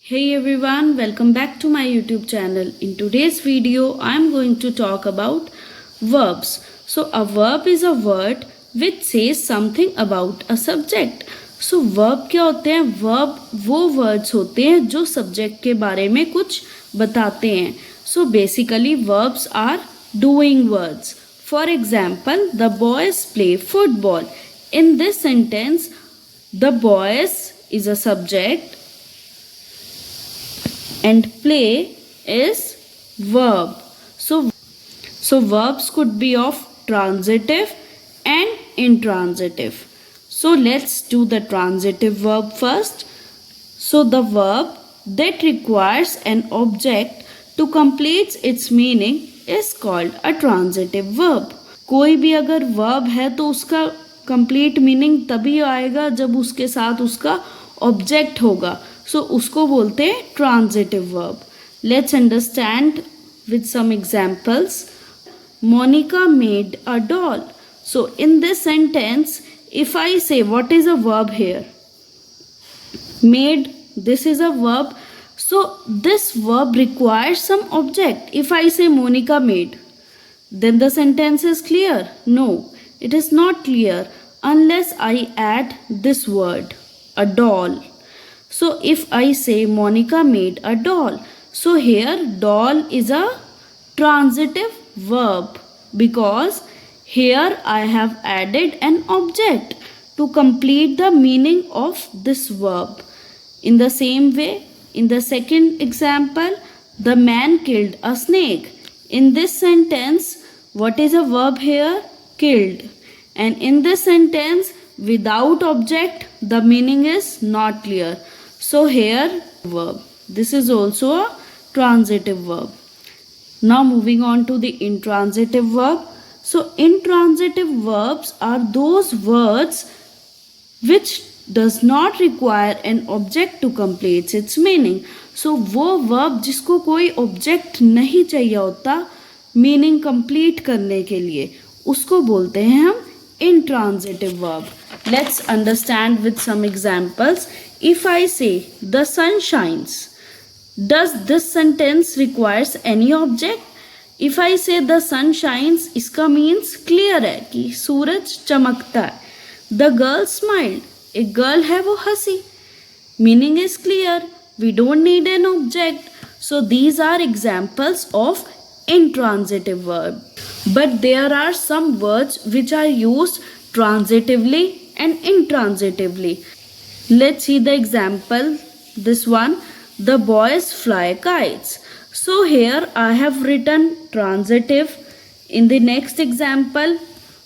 Hey everyone, welcome back to my YouTube channel. In today's video, I am going to talk about verbs. So a verb is a word which says something about a subject. So verb क्या होते हैं? Verb वो words होते हैं जो subject के बारे में कुछ बताते हैं. So basically verbs are doing words. For example, the boys play football. In this sentence, the boys is a subject and play is verb. So verbs could be of transitive and intransitive. So let's do the transitive verb first. So the verb that requires an object to complete its meaning is called a transitive verb. कोई भी अगर verb है तो उसका complete meaning तभी आएगा जब उसके साथ उसका object होगा. So उसको बोलते हैं transitive verb. Let's understand with some examples. Monica made a doll. So in this sentence, if I say what is a verb here? Made, this is a verb. So this verb requires some object. If I say Monica made, then the sentence is clear. No, it is not clear unless I add this word, a doll. So if I say Monica made a doll, so here doll is a transitive verb because here I have added an object to complete the meaning of this verb. In the same way, in the second example, the man killed a snake. In this sentence, what is a verb here? Killed. And in this sentence, without object, the meaning is not clear. So here verb. This is also a transitive verb. Now moving on to the intransitive verb. So intransitive verbs are those words which does not require an object to complete its meaning. So वो verb जिसको कोई object नहीं चाहिए होता meaning complete करने के लिए उसको बोलते हैं हम intransitive verb. Let's understand with some examples. If I say the sun shines, does this sentence requires any object? If I say the sun shines, इसका means clear है कि सूरज चमकता है. The girl smiled, एक girl है वो हंसी. Meaning is clear. We don't need an object. So these are examples of intransitive verb. But there are some words which are used transitively and intransitively. Let's see the example. This one, the boys fly kites. So here I have written transitive. In the next example,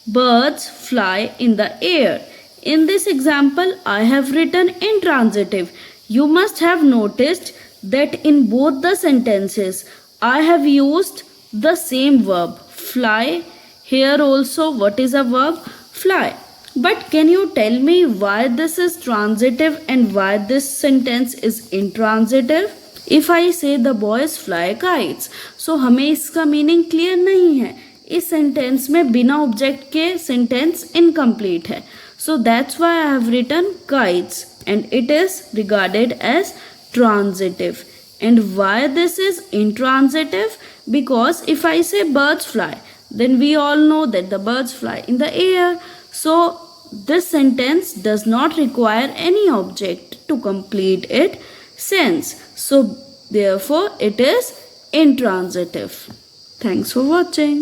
birds fly in the air. In this example, I have written intransitive. You must have noticed that in both the sentences, I have used the same verb, fly. Here also, what is a verb? Fly. But can you tell me why this is transitive and why this sentence is intransitive? If I say the boys fly kites, so हमें इसका meaning clear नहीं है. इस sentence में बिना object के sentence incomplete है. So that's why I have written kites and it is regarded as transitive. And why this is intransitive? Because if I say birds fly, then we all know that the birds fly in the air. So this sentence does not require any object to complete its sense. So therefore it is intransitive. Thanks for watching.